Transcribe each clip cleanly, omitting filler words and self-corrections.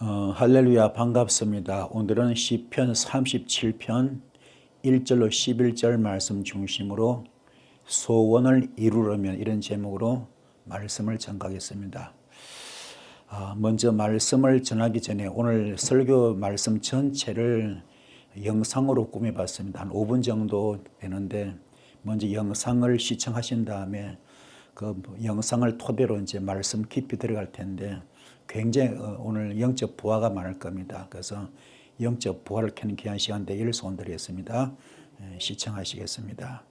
할렐루야 반갑습니다. 오늘은 시편 37편 1절로 11절 말씀 중심으로 소원을 이루려면 이런 제목으로 말씀을 전하겠습니다. 먼저 말씀을 전하기 전에 오늘 설교 말씀 전체를 영상으로 꾸며봤습니다. 한 5분 정도 되는데 먼저 영상을 시청하신 다음에 그 영상을 토대로 이제 말씀 깊이 들어갈 텐데 굉장히 오늘 영적 부하가 많을 겁니다. 그래서 영적 부하를 켜는 귀한 시간 되기를 소원드리겠습니다. 시청하시겠습니다.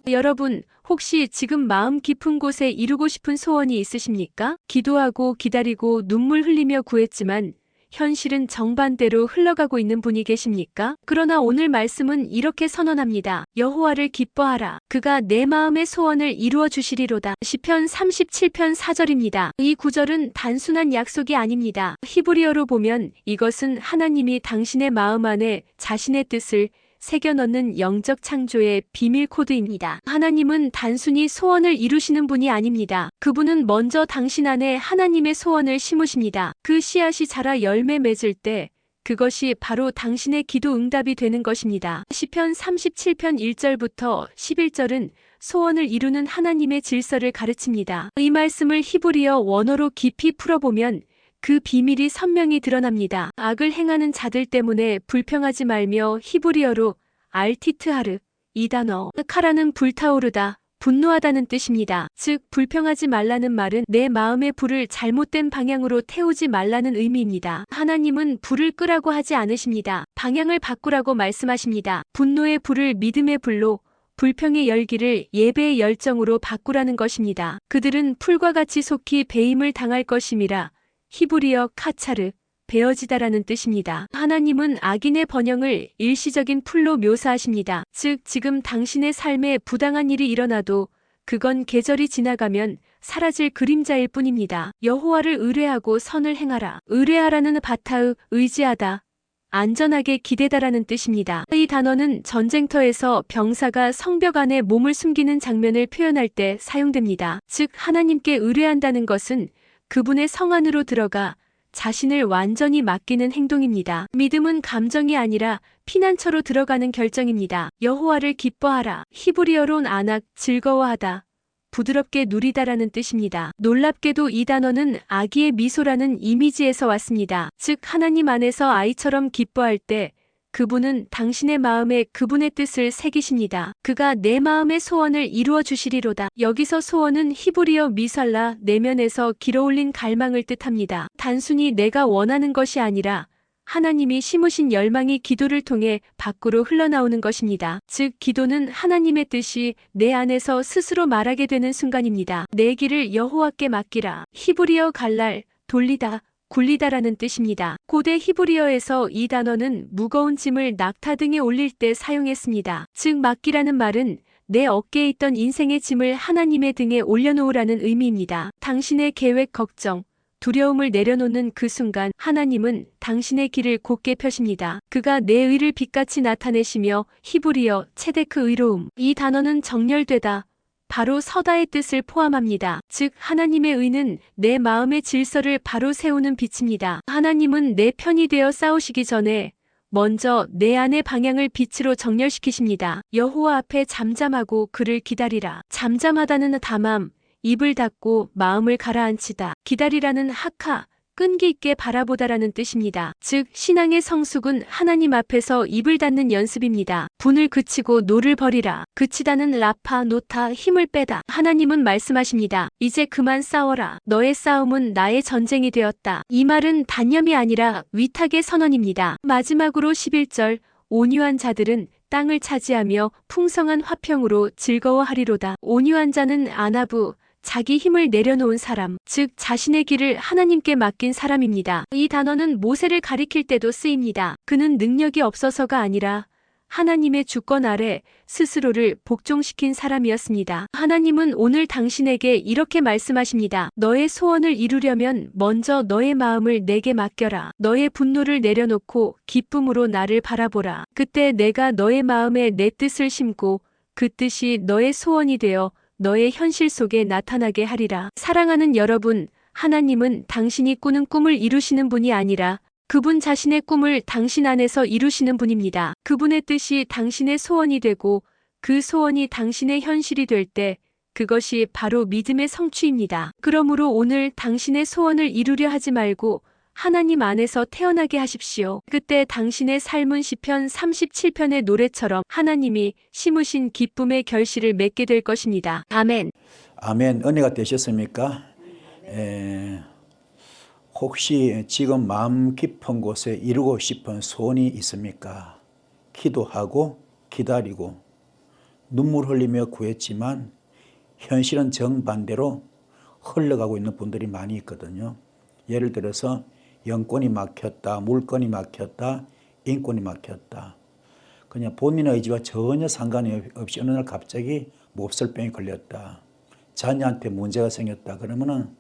여러분, 혹시 지금 마음 깊은 곳에 이루고 싶은 소원이 있으십니까? 기도하고 기다리고 눈물 흘리며 구했지만 현실은 정반대로 흘러가고 있는 분이 계십니까? 그러나 오늘 말씀은 이렇게 선언합니다. 여호와를 기뻐하라. 그가 내 마음의 소원을 이루어 주시리로다. 시편 37편 4절입니다. 이 구절은 단순한 약속이 아닙니다. 히브리어로 보면 이것은 하나님이 당신의 마음 안에 자신의 뜻을 새겨 넣는 영적 창조의 비밀 코드입니다. 하나님은 단순히 소원을 이루시는 분이 아닙니다. 그분은 먼저 당신 안에 하나님의 소원을 심으십니다. 그 씨앗이 자라 열매 맺을 때 그것이 바로 당신의 기도 응답이 되는 것입니다. 시편 37편 1절부터 11절은 소원을 이루는 하나님의 질서를 가르칩니다. 이 말씀을 히브리어 원어로 깊이 풀어보면 그 비밀이 선명히 드러납니다. 악을 행하는 자들 때문에 불평하지 말며 히브리어로 알티트하르, 이 단어 카라는 불타오르다, 분노하다는 뜻입니다. 즉 불평하지 말라는 말은 내 마음의 불을 잘못된 방향으로 태우지 말라는 의미입니다. 하나님은 불을 끄라고 하지 않으십니다. 방향을 바꾸라고 말씀하십니다. 분노의 불을 믿음의 불로, 불평의 열기를 예배의 열정으로 바꾸라는 것입니다. 그들은 풀과 같이 속히 배임을 당할 것임이라. 히브리어 카차르, 베어지다라는 뜻입니다. 하나님은 악인의 번영을 일시적인 풀로 묘사하십니다. 즉 지금 당신의 삶에 부당한 일이 일어나도 그건 계절이 지나가면 사라질 그림자일 뿐입니다. 여호와를 의뢰하고 선을 행하라. 의뢰하라는 바타의 의지하다, 안전하게 기대다라는 뜻입니다. 이 단어는 전쟁터에서 병사가 성벽 안에 몸을 숨기는 장면을 표현할 때 사용됩니다. 즉 하나님께 의뢰한다는 것은 그분의 성 안으로 들어가 자신을 완전히 맡기는 행동입니다. 믿음은 감정이 아니라 피난처로 들어가는 결정입니다. 여호와를 기뻐하라. 히브리어론 아낙, 즐거워하다, 부드럽게 누리다라는 뜻입니다. 놀랍게도 이 단어는 아기의 미소라는 이미지에서 왔습니다. 즉 하나님 안에서 아이처럼 기뻐할 때 그분은 당신의 마음에 그분의 뜻을 새기십니다. 그가 내 마음의 소원을 이루어 주시리로다. 여기서 소원은 히브리어 미살라, 내면에서 길어올린 갈망을 뜻합니다. 단순히 내가 원하는 것이 아니라 하나님이 심으신 열망이 기도를 통해 밖으로 흘러나오는 것입니다. 즉 기도는 하나님의 뜻이 내 안에서 스스로 말하게 되는 순간입니다. 내 길을 여호와께 맡기라. 히브리어 갈랄, 돌리다, 굴리다라는 뜻입니다. 고대 히브리어에서 이 단어는 무거운 짐을 낙타 등에 올릴 때 사용했습니다. 즉 맡기라는 말은 내 어깨에 있던 인생의 짐을 하나님의 등에 올려놓으라는 의미입니다. 당신의 계획, 걱정, 두려움을 내려놓는 그 순간 하나님은 당신의 길을 곧게 펴십니다. 그가 내 의를 빛같이 나타내시며 히브리어 체데크 의로움, 이 단어는 정렬되다, 바로 서다의 뜻을 포함합니다. 즉 하나님의 의는 내 마음의 질서를 바로 세우는 빛입니다. 하나님은 내 편이 되어 싸우시기 전에 먼저 내 안의 방향을 빛으로 정렬시키십니다. 여호와 앞에 잠잠하고 그를 기다리라. 잠잠하다는 담함, 입을 닫고 마음을 가라앉히다. 기다리라는 하카, 끈기 있게 바라보다라는 뜻입니다. 즉 신앙의 성숙은 하나님 앞에서 입을 닫는 연습입니다. 분을 그치고 노를 버리라. 그치다는 라파, 노타, 힘을 빼다. 하나님은 말씀하십니다. 이제 그만 싸워라. 너의 싸움은 나의 전쟁이 되었다. 이 말은 단념이 아니라 위탁의 선언입니다. 마지막으로 11절, 온유한 자들은 땅을 차지하며 풍성한 화평으로 즐거워하리로다. 온유한 자는 아나부, 자기 힘을 내려놓은 사람, 즉 자신의 길을 하나님께 맡긴 사람입니다. 이 단어는 모세를 가리킬 때도 쓰입니다. 그는 능력이 없어서가 아니라 하나님의 주권 아래 스스로를 복종시킨 사람이었습니다. 하나님은 오늘 당신에게 이렇게 말씀하십니다. 너의 소원을 이루려면 먼저 너의 마음을 내게 맡겨라. 너의 분노를 내려놓고 기쁨으로 나를 바라보라. 그때 내가 너의 마음에 내 뜻을 심고 그 뜻이 너의 소원이 되어 너의 현실 속에 나타나게 하리라. 사랑하는 여러분, 하나님은 당신이 꾸는 꿈을 이루시는 분이 아니라 그분 자신의 꿈을 당신 안에서 이루시는 분입니다. 그분의 뜻이 당신의 소원이 되고 그 소원이 당신의 현실이 될 때 그것이 바로 믿음의 성취입니다. 그러므로 오늘 당신의 소원을 이루려 하지 말고 하나님 안에서 태어나게 하십시오. 그때 당신의 삶은 시편 37편의 노래처럼 하나님이 심으신 기쁨의 결실을 맺게 될 것입니다. 아멘. 아멘. 은혜가 되셨습니까? 혹시 지금 마음 깊은 곳에 이루고 싶은 소원이 있습니까? 기도하고 기다리고 눈물 흘리며 구했지만 현실은 정반대로 흘러가고 있는 분들이 많이 있거든요. 예를 들어서 영권이 막혔다, 물건이 막혔다, 인권이 막혔다. 그냥 본인의 의지와 전혀 상관이 없이 어느 날 갑자기 몹쓸병이 걸렸다. 자녀한테 문제가 생겼다. 그러면은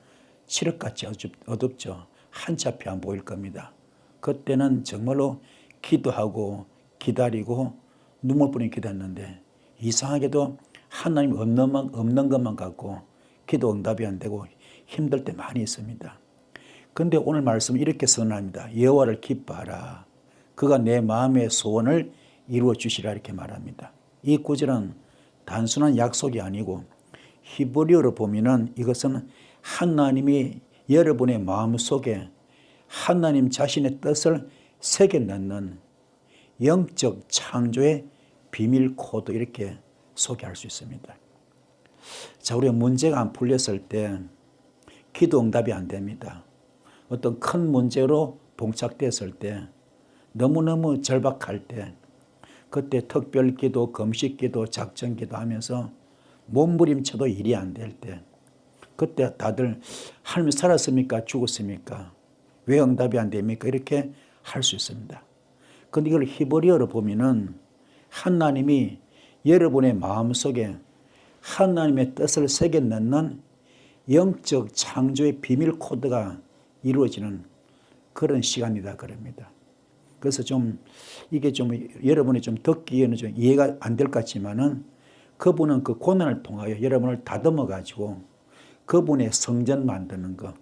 칠흑같이 어둡죠. 한치 앞이 안 보일 겁니다. 그때는 정말로 기도하고 기다리고 눈물 뿌리며 기도했는데 이상하게도 하나님 없는 것만 갖고 기도 응답이 안 되고 힘들 때 많이 있습니다. 그런데 오늘 말씀은 이렇게 선언합니다. 여호와를 기뻐하라. 그가 내 마음의 소원을 이루어 주시라 이렇게 말합니다. 이 구절은 단순한 약속이 아니고 히브리어로 보면은 이것은 하나님이 여러분의 마음속에 하나님 자신의 뜻을 새겨 넣는 영적 창조의 비밀 코드 이렇게 소개할 수 있습니다. 자, 우리가 문제가 안 풀렸을 때 기도 응답이 안 됩니다. 어떤 큰 문제로 봉착됐을 때 너무너무 절박할 때 그때 특별기도, 금식기도, 작정기도 하면서 몸부림쳐도 일이 안 될 때 그때 다들 하나님 살았습니까? 죽었습니까? 왜 응답이 안 됩니까? 이렇게 할 수 있습니다. 그런데 이걸 히브리어로 보면은 하나님이 여러분의 마음속에 하나님의 뜻을 새겨 넣는 영적 창조의 비밀 코드가 이루어지는 그런 시간이다 그럽니다. 그래서 좀 이게 좀 여러분이 좀 듣기에는 좀 이해가 안 될 것 같지만은 그분은 그 고난을 통하여 여러분을 다듬어 가지고 그분의 성전 만드는 것,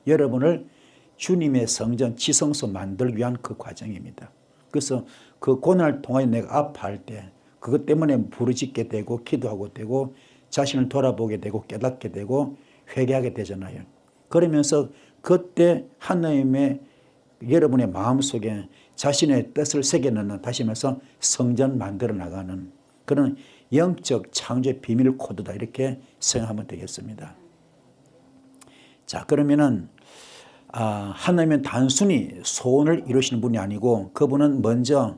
여러분을 주님의 성전 지성소 만들기 위한 그 과정입니다. 그래서 그 고난을 통하여 내가 아파할 때 그것 때문에 부르짖게 되고 기도하고 되고 자신을 돌아보게 되고 깨닫게 되고 회개하게 되잖아요. 그러면서 그때 하나님의 여러분의 마음속에 자신의 뜻을 새겨넣는 다시 말해서 성전 만들어 나가는 그런 영적 창조의 비밀 코드다 이렇게 생각하면 되겠습니다. 자, 그러면은 하나님은 단순히 소원을 이루시는 분이 아니고 그분은 먼저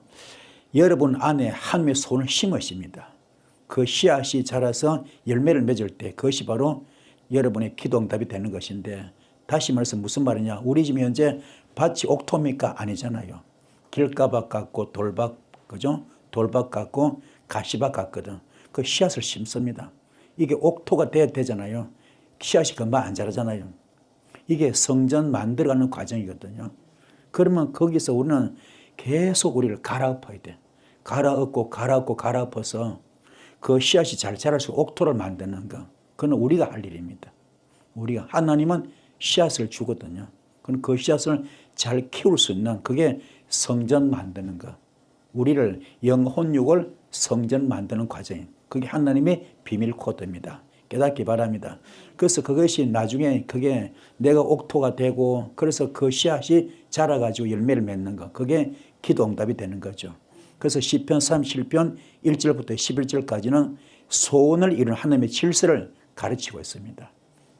여러분 안에 하나님의 소원을 심으십니다. 그 씨앗이 자라서 열매를 맺을 때 그것이 바로 여러분의 기도 응답이 되는 것인데 다시 말해서 무슨 말이냐. 우리 집이 현재 밭이 옥토입니까? 아니잖아요. 길가밭 같고 돌밭, 그죠? 돌밭 같고 가시밭 같거든. 그 씨앗을 심습니다. 이게 옥토가 돼야 되잖아요. 씨앗이 금방 안 자라잖아요. 이게 성전 만들어가는 과정이거든요. 그러면 거기서 우리는 계속 우리를 갈아엎어야 돼. 갈아엎어서 그 씨앗이 잘 자랄 수 있는 옥토를 만드는 거. 그건 우리가 할 일입니다. 우리가 하나님은 씨앗을 주거든요. 그럼 그 씨앗을 잘 키울 수 있는 그게 성전 만드는 거. 우리를 영혼육을 성전 만드는 과정이에요. 그게 하나님의 비밀 코드입니다. 깨닫기 바랍니다. 그래서 그것이 나중에 그게 내가 옥토가 되고 그래서 그 씨앗이 자라가지고 열매를 맺는 거. 그게 기도 응답이 되는 거죠. 그래서 시편 37편 1절부터 11절까지는 소원을 이루는 하나님의 질서를 가르치고 있습니다.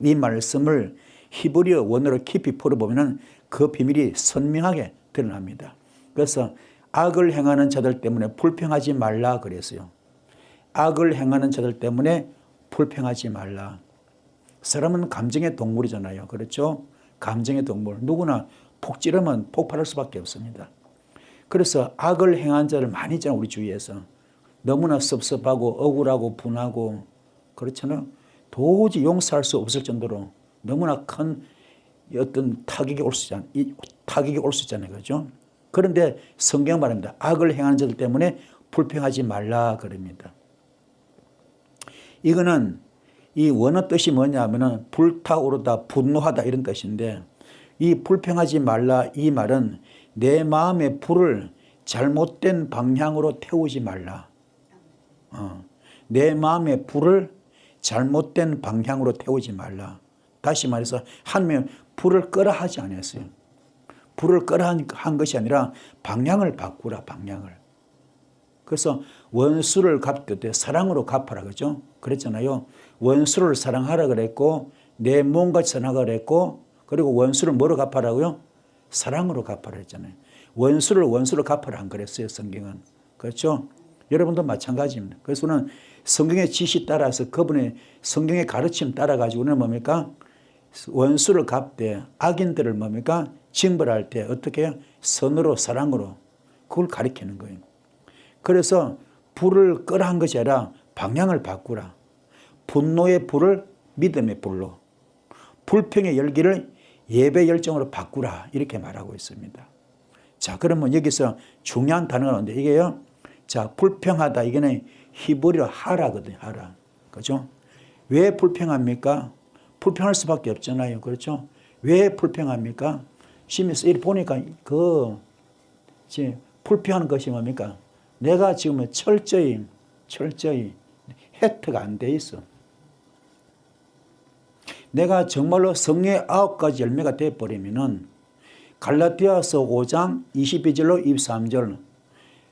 이 말씀을 히브리어 원어로 깊이 풀어보면 그 비밀이 선명하게 드러납니다. 그래서 악을 행하는 자들 때문에 불평하지 말라 그랬어요. 악을 행하는 자들 때문에 불평하지 말라. 사람은 감정의 동물이잖아요. 그렇죠? 감정의 동물. 누구나 폭 찌르면 폭발할 수밖에 없습니다. 그래서 악을 행한 자를 많이 있잖아요. 우리 주위에서. 너무나 섭섭하고 억울하고 분하고 그렇잖아요. 도저히 용서할 수 없을 정도로 너무나 큰 어떤 타격이 올 수 있잖아요. 그렇죠? 그런데 성경 말합니다. 악을 행하는 자들 때문에 불평하지 말라 그럽니다. 이거는 이 원어 뜻이 뭐냐면은 불타오르다, 분노하다 이런 뜻인데 이 불평하지 말라 이 말은 내 마음의 불을 잘못된 방향으로 태우지 말라. 내 마음의 불을 잘못된 방향으로 태우지 말라. 다시 말해서 하나님은 불을 끄라 하지 않았어요. 불을 끄라 한 것이 아니라 방향을 바꾸라, 방향을. 그래서 원수를 갚을 때 사랑으로 갚아라, 그죠? 그랬잖아요. 원수를 사랑하라 그랬고, 내 몸같이 사랑하라 그랬고, 그리고 원수를 뭐로 갚아라고요? 사랑으로 갚아라 했잖아요. 원수를 갚아라 안 그랬어요, 성경은. 그렇죠? 여러분도 마찬가지입니다. 그래서 우리는 성경의 지시 따라서 그분의 성경의 가르침 따라가지고는 뭡니까? 원수를 갚되 악인들을 뭡니까? 징벌할 때 어떻게 해요? 선으로, 사랑으로. 그걸 가리키는 거예요. 그래서 불을 끄라 한 것이 아니라 방향을 바꾸라. 분노의 불을 믿음의 불로, 불평의 열기를 예배 열정으로 바꾸라. 이렇게 말하고 있습니다. 자, 그러면 여기서 중요한 단어가 나오는데 이게요. 자, 불평하다. 이게는 히브리어 하라거든요. 하라. 그죠? 왜 불평합니까? 불평할 수밖에 없잖아요. 그렇죠? 왜 불평합니까? 심해서 이렇게 보니까 불평하는 것이 뭡니까? 내가 지금 철저히 혜택가 안 돼 있어. 내가 정말로 성령의 9가지 열매가 되어버리면은 갈라디아서 5장 22절로 23절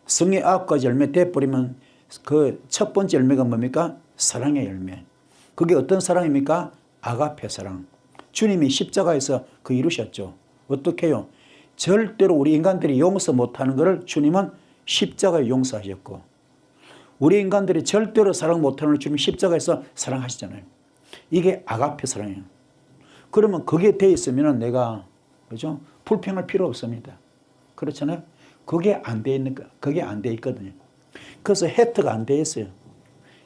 성령의 9가지 열매 되어버리면 그 첫 번째 열매가 뭡니까? 사랑의 열매. 그게 어떤 사랑입니까? 아가페 사랑. 주님이 십자가에서 그 이루셨죠. 어떻게 해요? 절대로 우리 인간들이 용서 못하는 것을 주님은 십자가에 용서하셨고, 우리 인간들이 절대로 사랑 못하는 걸 주님 십자가에서 사랑하시잖아요. 이게 아가페 사랑이에요. 그러면 그게 돼 있으면 내가, 그죠? 불평할 필요 없습니다. 그렇잖아요? 그게 안 돼 있는 거, 그게 안 돼 있거든요. 그래서 혜택가 안 돼 있어요.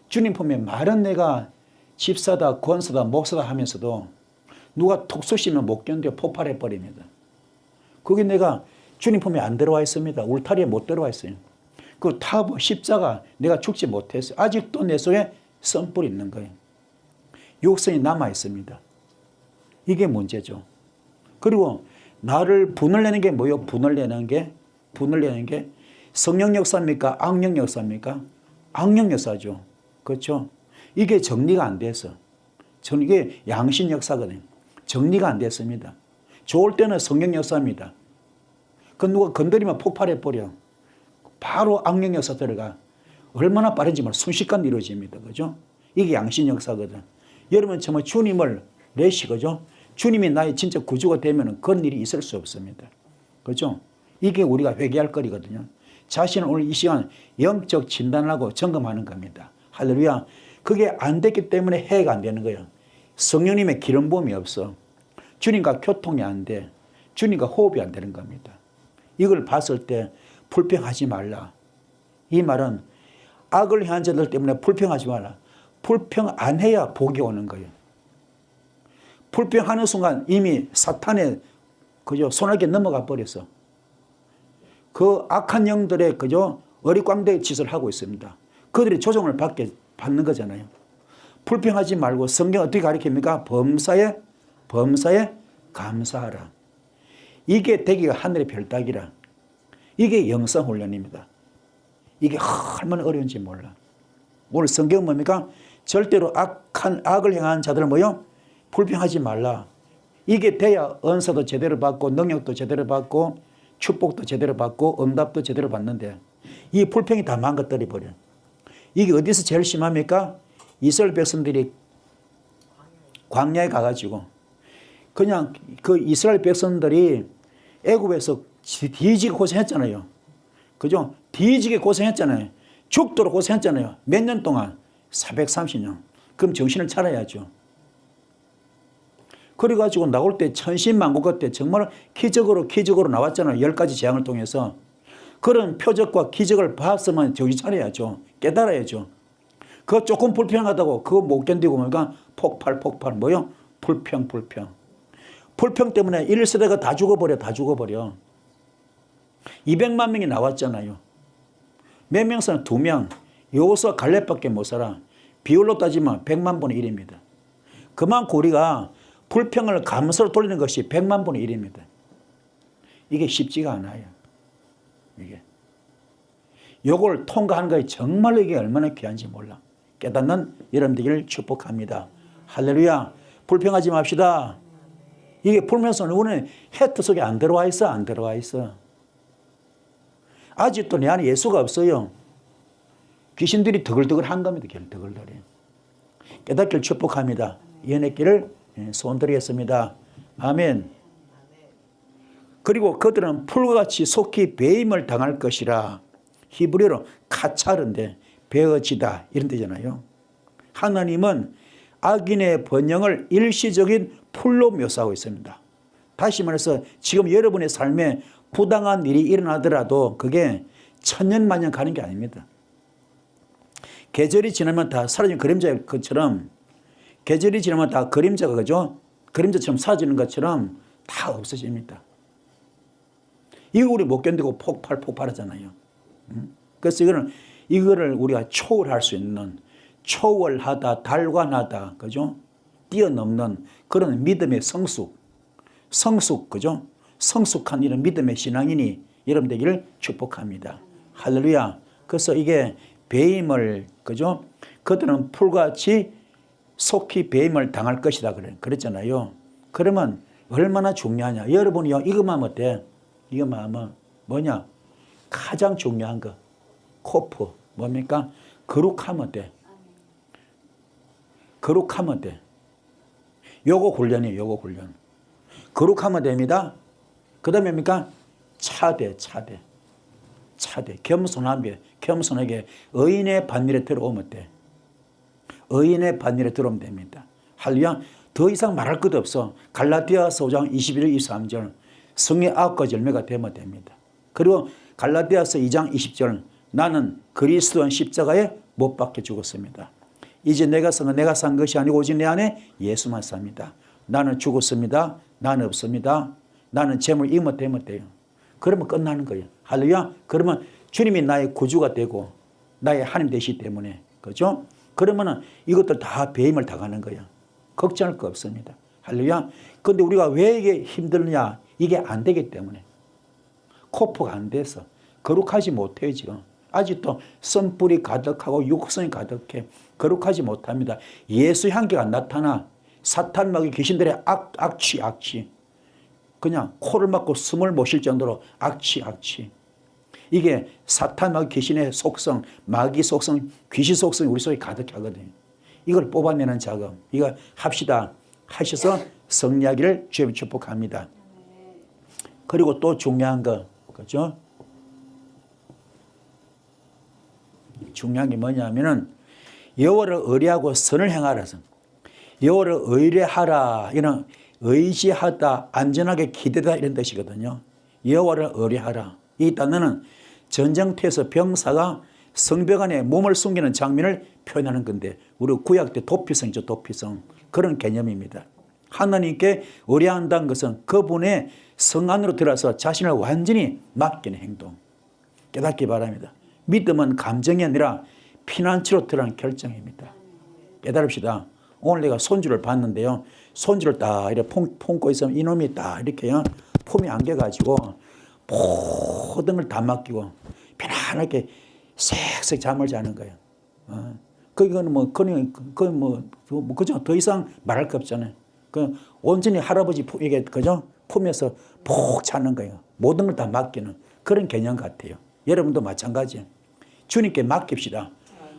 주님 보면 말은 내가 집사다, 권사다, 목사다 하면서도 누가 톡 쏘시면 못 견뎌 폭발해 버립니다. 그게 내가 주님 품에 안 들어와 있습니다. 울타리에 못 들어와 있어요. 그 타보 십자가 내가 죽지 못했어요. 아직도 내 속에 썬불이 있는 거예요. 육성이 남아 있습니다. 이게 문제죠. 그리고 나를 분을 내는 게 뭐예요? 분을 내는 게 성령 역사입니까? 악령 역사입니까? 악령 역사죠. 그렇죠? 이게 정리가 안 돼서. 이게 양심 역사거든요. 정리가 안 됐습니다. 좋을 때는 성령 역사입니다. 그 누가 건드리면 폭발해 버려. 바로 악령 역사 들어가. 얼마나 빠른지 몰라. 순식간 이루어집니다. 그죠? 이게 양심 역사거든. 여러분 정말 주님을 내시고죠. 주님이 나의 진짜 구주가 되면 그런 일이 있을 수 없습니다. 그죠? 이게 우리가 회개할 거리거든요. 자신을 오늘 이 시간 영적 진단하고 점검하는 겁니다. 할렐루야. 그게 안 됐기 때문에 해가 안 되는 거예요. 성령님의 기름 부음이 없어. 주님과 교통이 안 돼. 주님과 호흡이 안 되는 겁니다. 이걸 봤을 때 불평하지 말라. 이 말은 악을 향한 자들 때문에 불평하지 말라. 불평 안 해야 복이 오는 거예요. 불평하는 순간 이미 사탄의 그저 손아귀에 넘어가 버렸어. 그 악한 영들의 그저 어리광대 짓을 하고 있습니다. 그들이 조종을 받는 거잖아요. 불평하지 말고 성경 어떻게 가르칩니까? 범사에 감사하라. 이게 되기가 하늘의 별따기라. 이게 영성훈련입니다. 이게 얼마나 어려운지 몰라. 오늘 성경은 뭡니까? 절대로 악을 행한 자들을 뭐요? 불평하지 말라. 이게 돼야 은사도 제대로 받고 능력도 제대로 받고 축복도 제대로 받고 응답도 제대로 받는데 이 불평이 다 망가뜨려 버려. 이게 어디서 제일 심합니까? 이스라엘 백성들이 광야에 가가지고 그냥 그 이스라엘 백성들이 애굽에서 뒤지게 고생했잖아요. 그죠? 뒤지게 고생했잖아요. 죽도록 고생했잖아요. 몇 년 동안? 430년. 그럼 정신을 차려야죠. 그래가지고 나올 때 천신만고 때 정말 기적으로 나왔잖아요. 10가지 재앙을 통해서. 그런 표적과 기적을 봤으면 정신 차려야죠. 깨달아야죠. 그거 조금 불평하다고 그거 못 견디고 뭔가 폭발 뭐요? 불평. 불평 때문에 1세대가 다 죽어버려. 200만 명이 나왔잖아요. 몇 명 살아? 2명. 여호수아 갈렙밖에 못 살아. 비율로 따지면 100만 분의 1입니다. 그만큼 우리가 불평을 감사로 돌리는 것이 100만 분의 1입니다. 이게 쉽지가 않아요. 이게. 요걸 통과하는 것이 정말로 이게 얼마나 귀한지 몰라. 깨닫는 여러분들을 축복합니다. 할렐루야. 불평하지 맙시다. 이게 불면서 우리는 해트 속에 안 들어와 있어. 안 들어와 있어. 아직도 내 안에 예수가 없어요. 귀신들이 더글더글한 겁니다. 더글더글. 깨닫기를 축복합니다. 연애길을 소원드리겠습니다. 아멘. 그리고 그들은 풀과 같이 속히 배임을 당할 것이라. 히브리어로 카차르인데 베어지다 이런 뜻이잖아요. 하나님은 악인의 번영을 일시적인 풀로 묘사하고 있습니다. 다시 말해서 지금 여러분의 삶에 부당한 일이 일어나더라도 그게 천년만년 가는 게 아닙니다. 계절이 지나면 다 사라진 그림자일 것처럼, 계절이 지나면 다 그림자가 그죠? 그림자처럼 사라지는 것처럼 다 없어집니다. 이거 우리 못 견디고 폭발하잖아요. 그래서 이거를 우리가 초월할 수 있는, 초월하다, 달관하다, 그죠? 뛰어넘는 그런 믿음의 성숙, 그죠? 성숙한 이런 믿음의 신앙인이 여러분 되기를 축복합니다. 할렐루야. 그래서 이게 배임을, 그죠? 그들은 풀같이 속히 배임을 당할 것이다. 그랬잖아요. 그러면 얼마나 중요하냐. 여러분이요, 이것만 하면 돼. 이것만 하면 뭐냐? 가장 중요한 거. 코프. 뭡니까? 거룩하면 돼. 거룩하면 돼. 요거 훈련이에요. 요거 훈련. 거룩하면 됩니다. 그 다음에 뭡니까? 차대. 겸손하게 의인의 반열에 들어오면 돼. 의인의 반열에 들어오면 됩니다. 할렐루야. 더 이상 말할 것도 없어. 갈라디아서 5장 21절 23절 성의 9가지 열매가 되면 됩니다. 그리고 갈라디아서 2장 20절 나는 그리스도의 십자가에 못 박혀 죽었습니다. 이제 내가 산 것이 아니고 오직 내 안에 예수만 삽니다. 나는 죽었습니다. 나는 없습니다. 나는 재물 이것 되면 돼요. 그러면 끝나는 거예요. 할렐루야. 그러면 주님이 나의 구주가 되고 나의 하나님 되시기 때문에, 그죠? 그러면은 이것들 다 배임을 당하는 거예요. 걱정할 거 없습니다. 할렐루야. 근데 우리가 왜 이게 힘들냐? 이게 안 되기 때문에. 코프가 안 돼서 거룩하지 못해요. 지금 아직도 선불이 가득하고 육성이 가득해. 거룩하지 못합니다. 예수 향기가 나타나 사탄 마귀 귀신들의 악취 그냥 코를 막고 숨을 못 쉴 정도로 악취 이게 사탄 마귀 귀신의 속성, 마귀 속성, 귀신 속성이 우리 속에 가득하거든요. 이걸 뽑아내는 작업 이거 합시다. 하셔서 성리하기를 주님 축복합니다. 그리고 또 중요한 거, 그죠? 중요한 게 뭐냐면은 여호와를 의뢰하고 선을 행하라서, 여호와를 의뢰하라 이런 의지하다, 안전하게 기대다 이런 뜻이거든요. 여호와를 의뢰하라. 이 단어는 전쟁터에서 병사가 성벽 안에 몸을 숨기는 장면을 표현하는 건데 우리 구약 때 도피성이죠. 도피성. 그런 개념입니다. 하나님께 의뢰한다는 것은 그분의 성 안으로 들어서 자신을 완전히 맡기는 행동. 깨닫기 바랍니다. 믿음은 감정이 아니라 피난처로 들어가는 결정입니다. 깨달읍시다. 오늘 내가 손주를 봤는데요. 손주를 딱 이렇게 품고 있으면 이놈이 딱 이렇게요. 품이 안겨가지고 모든 걸 다 맡기고 편안하게 색 잠을 자는 거예요. 그건 그죠? 더 이상 말할 거 없잖아요. 온전히 할아버지 이게 그죠? 품에서 푹 자는 거예요. 모든 걸 다 맡기는 그런 개념 같아요. 여러분도 마찬가지예요. 주님께 맡깁시다.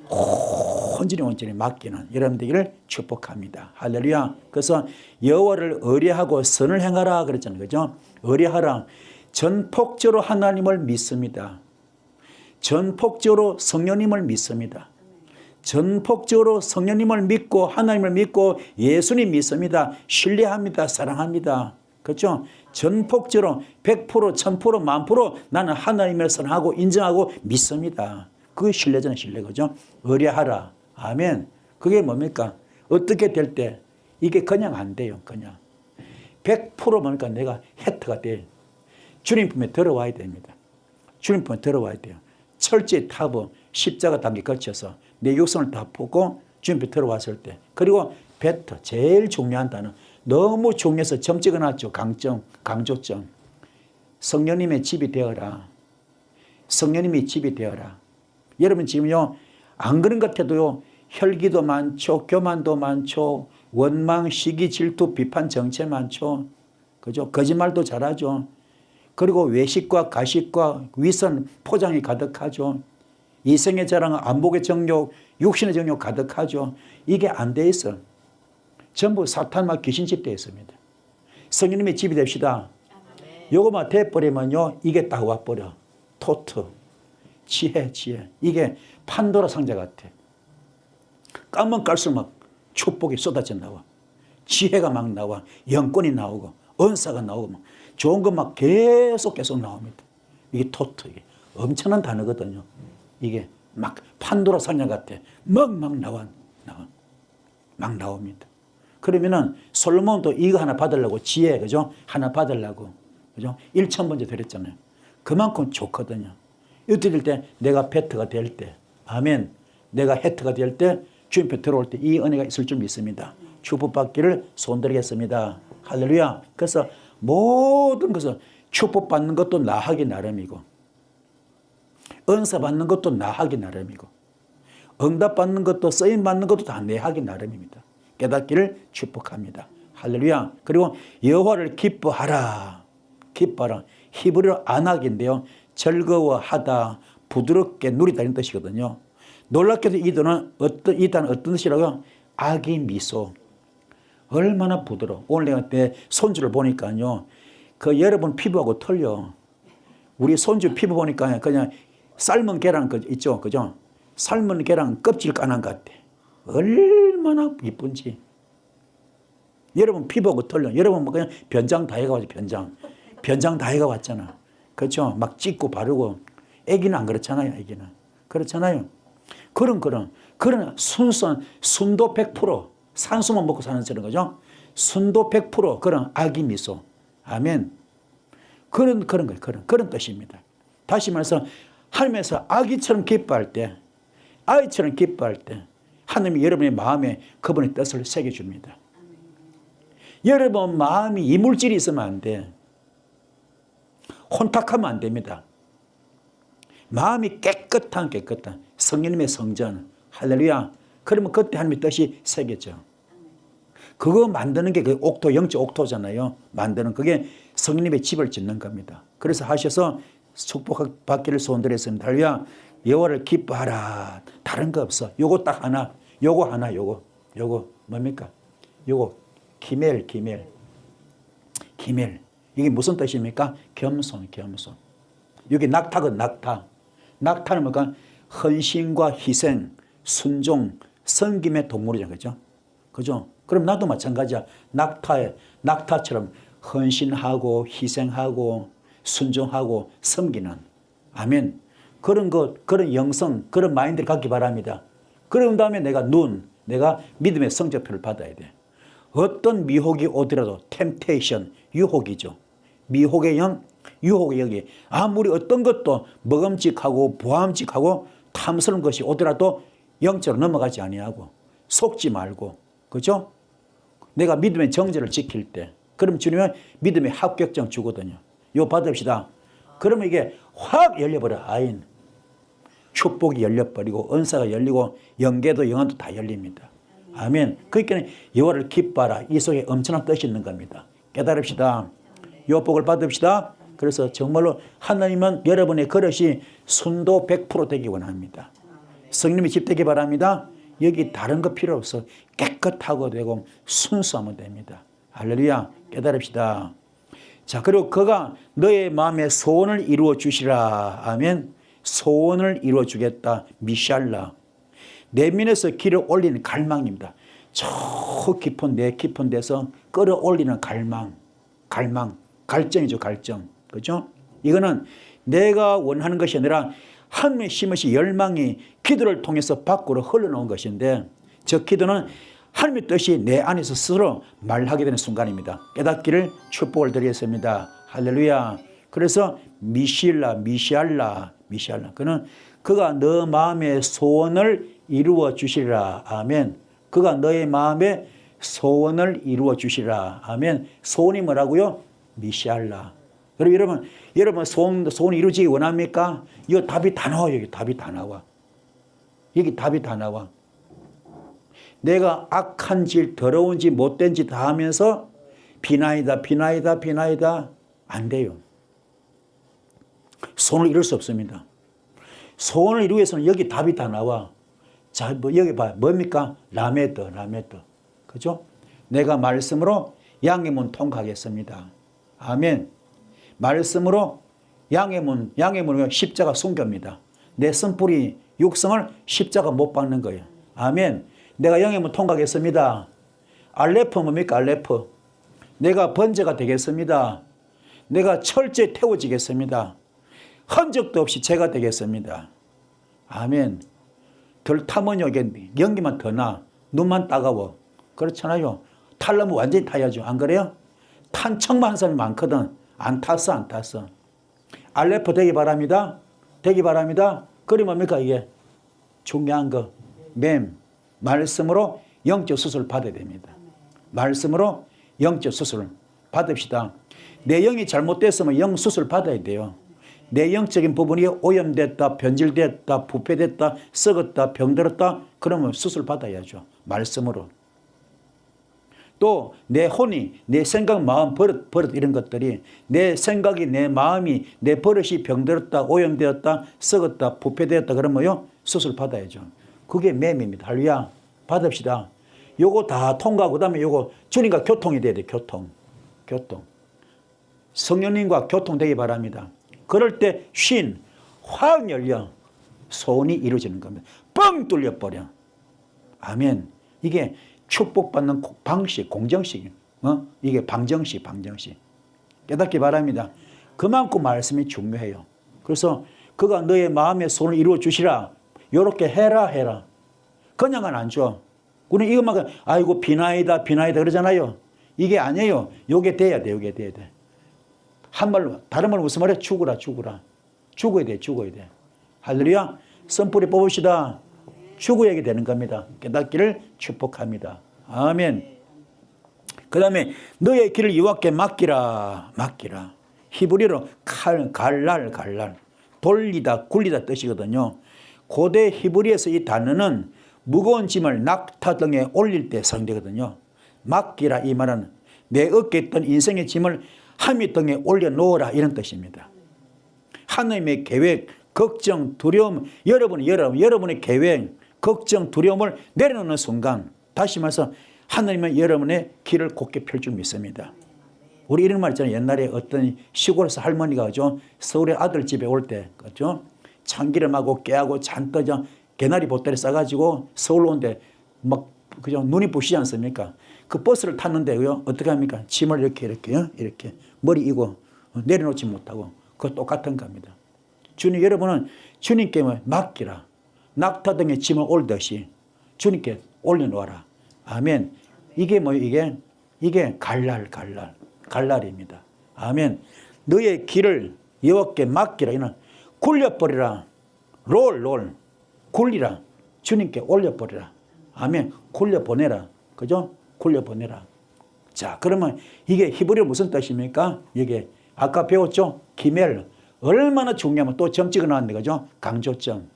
온전히 맡기는 여러분들을 축복합니다. 할렐루야. 그래서 여호와를 의뢰하고 선을 행하라 그랬잖아요. 그죠? 의뢰하라. 전폭적으로 하나님을 믿습니다. 전폭적으로 성령님을 믿습니다. 전폭적으로 성령님을 믿고 하나님을 믿고 예수님 믿습니다. 신뢰합니다. 사랑합니다. 그렇죠? 전폭적으로 100%, 1000%, 10,000% 나는 하나님을 선하고 인정하고 믿습니다. 그게 신뢰잖아요. 신뢰. 그죠? 의뢰하라. 아멘. 그게 뭡니까? 어떻게 될 때 이게 그냥 안 돼요. 그냥 100% 보니까 내가 해트가 돼요. 주님 품에 들어와야 됩니다. 주님 품에 들어와야 돼요. 철저히 타보 십자가 단계 거쳐서 내 육성을 다 푸고 주님 품에 들어왔을 때, 그리고 베터 제일 중요한 단어, 너무 중요해서 점 찍어놨죠. 강조점. 성령님의 집이 되어라. 성령님의 집이 되어라. 여러분 지금요, 안 그런 것 같아도요, 혈기도 많죠, 교만도 많죠, 원망, 시기, 질투, 비판, 정체 많죠. 그죠? 거짓말도 잘하죠. 그리고 외식과 가식과 위선, 포장이 가득하죠. 이성의 자랑, 안목의 정욕, 육신의 정욕 가득하죠. 이게 안 돼 있어. 전부 사탄과 귀신집 되어 있습니다. 성령님의 집이 됩시다. 요거만 돼버리면요, 이게 딱 와버려. 토트, 지혜. 이게 판도라 상자 같아. 까면 깔수록 막 축복이 쏟아져 나와. 지혜가 막 나와. 영권이 나오고, 은사가 나오고, 막 좋은 거 막 계속 나옵니다. 이게 토트, 이게 엄청난 단어거든요. 이게 막 판도라 상자 같아. 막 나와. 막 나옵니다. 그러면은 솔로몬도 이거 하나 받으려고 지혜, 그죠? 하나 받으려고, 그죠? 1,000번째 드렸잖아요. 그만큼 좋거든요. 이거 드릴 때 내가 베트가 될 때, 아멘. 내가 헤트가 될 때, 주님께 들어올 때 이 은혜가 있을 줄 믿습니다. 축복받기를 소원드리겠습니다. 할렐루야. 그래서 모든 것을 축복받는 것도 나 하기 나름이고, 은사 받는 것도 나 하기 나름이고, 응답 받는 것도 쓰임 받는 것도 다 내 하기 나름입니다. 깨닫기를 축복합니다. 할렐루야. 그리고 여호와를 기뻐하라. 히브리어 안악인데요, 즐거워하다, 부드럽게 누리다 이런 뜻이거든요. 놀랍게도 이 단어는 어떤 뜻이라고요? 악의 미소. 얼마나 부드러워. 오늘 내가 내 손주를 보니까요, 그 여러분 피부하고 틀려. 우리 손주 피부 보니까 그냥 삶은 계란 있죠, 그죠? 삶은 계란 껍질 까난 것 같아. 얼마나 이쁜지. 여러분 피부하고 틀려. 여러분 뭐 그냥 변장 다 해가 왔죠. 변장 다 해가 왔잖아. 그렇죠? 막 찍고 바르고. 애기는 안 그렇잖아요. 애기는 그렇잖아요. 그런 순수한 순도 100% 산소만 먹고 사는 저런 거죠. 순도 100% 그런 아기 미소. 아멘. 그런 거예요. 그런 뜻입니다. 다시 말해서 하나님에서 아기처럼 기뻐할 때, 아이처럼 기뻐할 때 하나님이 여러분의 마음에 그분의 뜻을 새겨줍니다. 여러분 마음이 이물질이 있으면 안 돼. 혼탁하면 안 됩니다. 마음이 깨끗한 성령님의 성전. 할렐루야. 그러면 그때 하나님의 뜻이 새겨져. 그거 만드는 게 그 옥토, 영적 옥토잖아요. 만드는 그게 성령님의 집을 짓는 겁니다. 그래서 하셔서 축복받기를 소원드렸습니다. 할렐루야. 여호와를 기뻐하라. 다른 거 없어. 요거 딱 하나. 요거 뭡니까? 요거 기멜. 이게 무슨 뜻입니까? 겸손. 여기 낙타건 낙타. 낙타는 뭐가? 헌신과 희생, 순종, 섬김의 동물이잖아요. 그죠? 그럼 나도 마찬가지야. 낙타처럼 헌신하고 내가 순종하고 섬기는. 아멘. 그런 영성, 그런 마인드를 갖기 바랍니다. 그런 다음에 내가 내가 성적표를 받아야 돼. 어떤 미혹이 오더라도 템테이션, 유혹이죠. 미혹의 영, 유혹의 영이 아무리 어떤 것도 먹음직하고 보암직하고 탐스러운 것이 오더라도 영적으로 넘어가지 아니하고 속지 말고, 그죠? 내가 믿음의 정죄를 지킬 때, 그럼 주님은 믿음의 합격증 주거든요. 이거 받읍시다. 그러면 이게 확 열려버려. 아인. 축복이 열려버리고 은사가 열리고 영계도 영안도 다 열립니다. 아멘. 그러니까 여호와를 기뻐하라. 이 속에 엄청난 뜻이 있는 겁니다. 깨달읍시다. 요 복을 받읍시다. 그래서 정말로 하나님은 여러분의 그릇이 순도 100% 되기 원합니다. 성령님이 집되기 바랍니다. 여기 다른 거 필요 없어. 깨끗하고 되고 순수하면 됩니다. 할렐루야. 깨달읍시다. 자, 그리고 그가 너의 마음의 소원을 이루어 주시라. 아멘. 소원을 이루어 주겠다. 미샬라. 내면에서 길을 올리는 갈망입니다. 저 깊은 데서 끌어올리는 갈증이죠. 갈증. 그죠? 이거는 내가 원하는 것이 아니라 하나님의 심으신 열망이 기도를 통해서 밖으로 흘러나온 것인데, 저 기도는 하나님의 뜻이 내 안에서 스스로 말하게 되는 순간입니다. 깨닫기를 축복을 드리겠습니다. 할렐루야. 그래서 미샬라. 그는 그가 너 마음의 소원을 이루어 주시리라. 아멘. 그가 너의 마음의 소원을 이루어 주시리라. 아멘. 소원이 뭐라고요? 미샬라. 여러분 소원 이루어지기 원합니까? 이거 답이 다 나와. 여기 답이 다 나와. 여기 답이 다 나와. 내가 악한 짓, 더러운 짓, 못된 짓 다 하면서 비나이다 안 돼요. 소원을 이룰 수 없습니다. 소원을 이루기 위해서는 여기 답이 다 나와. 자, 여기 봐요. 뭡니까? 라메드. 그죠? 내가 말씀으로 양의 문 통과하겠습니다. 아멘. 말씀으로 양의 문은 십자가 순교입니다. 내 쓴뿌리 육성을 십자가 못 박는 거예요. 아멘. 내가 양의 문 통과하겠습니다. 알레프 뭡니까? 알레프. 내가 번제가 되겠습니다. 내가 철저히 태워지겠습니다. 흔적도 없이 제가 되겠습니다. 아멘. 덜 타면 여기 연기만 더 나. 눈만 따가워. 그렇잖아요. 탈라면 완전히 타야죠. 안 그래요? 탄 척만 한 사람이 많거든. 안 탔어. 알레프 되기 바랍니다. 그리 뭡니까 이게? 중요한 거. 말씀으로 영적 수술 받아야 됩니다. 말씀으로 영적 수술 받읍시다. 내 영이 잘못됐으면 영 수술 받아야 돼요. 내 영적인 부분이 오염됐다, 변질됐다, 부패됐다, 썩었다, 병들었다, 그러면 수술 받아야죠. 말씀으로. 또 내 혼이, 내 생각, 마음, 버릇 이런 것들이 내 생각이, 내 마음이, 내 버릇이 병들었다, 오염되었다, 썩었다, 부패되었다 그러면요 수술 받아야죠. 그게 맴입니다. 할렐루야. 받읍시다. 요거 다 통과하고 그다음에 요거 주님과 교통이 돼야 돼. 교통. 성령님과 교통되기 바랍니다. 그럴 때 확 열려 소원이 이루어지는 겁니다. 뻥 뚫려버려. 아멘. 이게 축복받는 방식, 공정식. 이게 방정식. 깨닫기 바랍니다. 그만큼 말씀이 중요해요. 그래서 그가 너의 마음의 소원을 이루어 주시라. 요렇게 해라. 그냥은 안 줘. 우리는 이것만 아이고 비나이다 그러잖아요. 이게 아니에요. 요게 돼야 돼. 한말로 다른 말로 무슨 말이야? 죽어야 돼. 할렐루야. 선뿌리 뽑읍시다. 죽어야 되는 겁니다. 깨닫기를 축복합니다. 아멘. 그 다음에 너의 길을 여호와께 맡기라. 히브리어로 갈랄 돌리다 굴리다 뜻이거든요. 고대 히브리에서 이 단어는 무거운 짐을 낙타 등에 올릴 때 사용되거든요. 맡기라 이 말은 내 어깨에 있던 인생의 짐을 하미 등에 올려놓으라 이런 뜻입니다. 하나님의 계획, 걱정, 두려움, 여러분의 계획, 걱정, 두려움을 내려놓는 순간 다시 말해서 하나님은 여러분의 길을 곧게 펼 줄 믿습니다. 우리 이런 말 있잖아요. 옛날에 어떤 시골에서 할머니가 그죠? 서울에 아들 집에 올 때 그죠? 참기름하고 깨하고 잔뜩 개나리 보따리 싸가지고 서울 오는데 막 그죠? 눈이 부시지 않습니까? 그 버스를 탔는데요. 어떻게 합니까? 짐을 이렇게 머리 이고 내려놓지 못하고 그거 똑같은 겁니다. 여러분은 주님께 맡기라. 낙타 등에 짐을 올듯이 주님께 올려놓아라. 아멘. 이게 뭐예요? 이게 갈랄입니다. 아멘. 너의 길을 여호와께 맡기라. 이는 굴려버리라. 굴리라. 주님께 올려버리라. 아멘. 굴려보내라. 그죠? 굴려보내라. 자, 그러면 이게 히브리어 무슨 뜻입니까? 이게 아까 배웠죠? 기멜. 얼마나 중요하면 또 점 찍어 놨는데, 그죠? 강조점.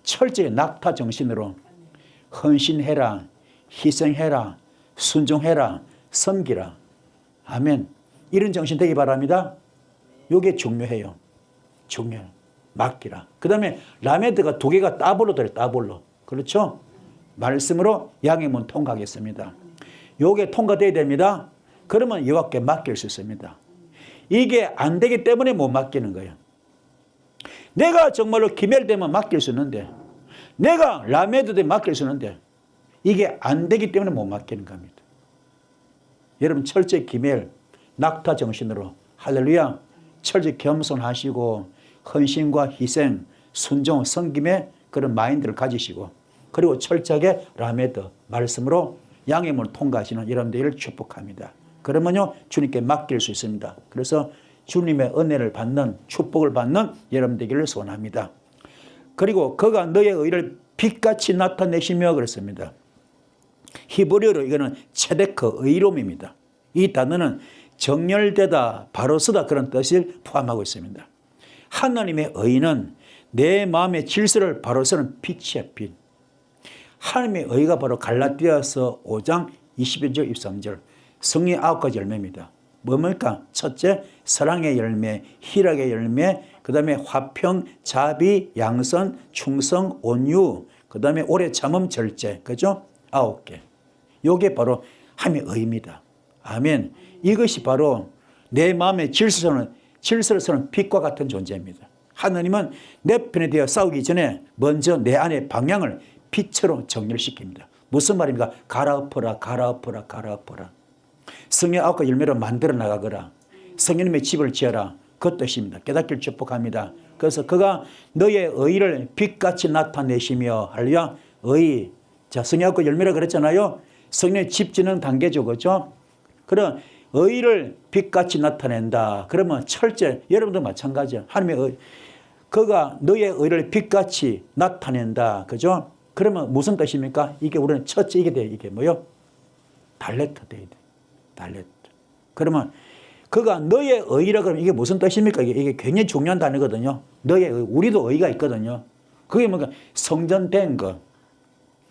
철저히 낙타 정신으로 헌신해라, 희생해라, 순종해라, 섬기라. 아멘. 이런 정신 되기 바랍니다. 이게 중요해요. 맡기라. 그 다음에 라메드가 두 개가 따블로 들어요. 따블로. 그렇죠? 말씀으로 양의 문 통과하겠습니다. 요게 통과돼야 됩니다. 그러면 여호와께 맡길 수 있습니다. 이게 안 되기 때문에 못 맡기는 거예요. 내가 정말로 기멜되면 맡길 수 있는데, 내가 라메드 되면 맡길 수 있는데, 이게 안 되기 때문에 못 맡기는 겁니다. 여러분 철저히 기멜, 낙타 정신으로 할렐루야, 철저히 겸손하시고 헌신과 희생, 순종, 섬김의 그런 마인드를 가지시고, 그리고 철저하게 라메드 말씀으로 양의 문을 통과하시는 여러분들을 축복합니다. 그러면요 주님께 맡길 수 있습니다. 그래서 주님의 은혜를 받는, 축복을 받는 여러분 되기를 소원합니다. 그리고 그가 너의 의를 빛같이 나타내시며 그랬습니다. 히브리어로 이거는 체데크, 의로움입니다. 이 단어는 정렬되다, 바로 서다 그런 뜻을 포함하고 있습니다. 하나님의 의는 내 마음의 질서를 바로 서는 빛이야, 빛. 하나님의 의가 바로 갈라디아서 5장 21절 23절 성령의 9가지 열매입니다. 뭡니까? 첫째, 사랑의 열매, 희락의 열매, 그 다음에 화평, 자비, 양선, 충성, 온유, 그 다음에 오래 참음, 절제. 그죠? 9개. 요게 바로 하나님의 의입니다. 아멘. 이것이 바로 내 마음의 질서를 서는 빛과 같은 존재입니다. 하나님은 내 편에 되어 싸우기 전에 먼저 내 안의 방향을 빛으로 정렬시킵니다. 무슨 말입니까? 갈아엎어라, 갈아엎어라, 갈아엎어라. 성령의 9가지 열매로 만들어 나가거라. 성령님의 집을 지어라. 그 뜻입니다. 깨닫기를 축복합니다. 그래서 그가 너의 의를 빛같이 나타내시며, 할렐루야, 의. 자, 성령의 9가지 열매라 그랬잖아요. 성령의 집 지는 단계죠. 그죠? 그런 의를 빛같이 나타낸다. 그러면 철저히, 여러분도 마찬가지야. 하나님의 의. 그가 너의 의를 빛같이 나타낸다. 그죠? 그러면 무슨 뜻입니까? 이게 우리는 첫째 이게 돼. 이게 뭐요? 달레트 돼야 돼. 달레트. 그러면 그가 너의 의라 그러면 이게 무슨 뜻입니까? 이게 굉장히 중요한 단어거든요. 너의 의. 우리도 의가 있거든요. 그게 뭔가 성전된 거.